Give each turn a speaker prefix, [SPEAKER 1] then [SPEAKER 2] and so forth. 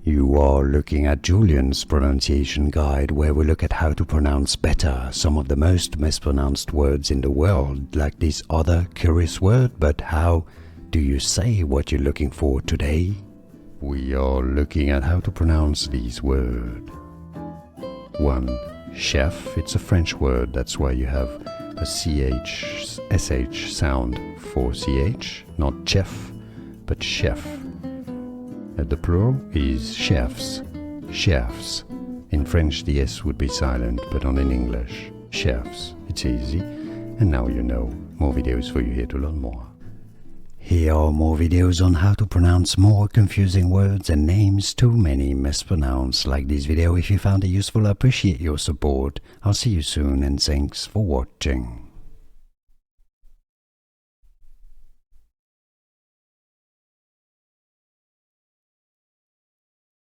[SPEAKER 1] You are looking at Julian's pronunciation guide, where we look at how to pronounce better some of the most mispronounced words in the world, like this other curious word. But how do you say what you're looking for today? We are looking at how to pronounce these words. 1. Chef. It's a French word, that's why you have a ch sound for ch, not chef, but chef. The plural is chefs. Chefs. In French the S would be silent, but not in English. Chefs. It's easy. And now you know. More videos for you here to learn more. Here are more videos on how to pronounce more confusing words and names too many mispronounced. Like this video if you found it useful. I appreciate your support. I'll see you soon and thanks for watching.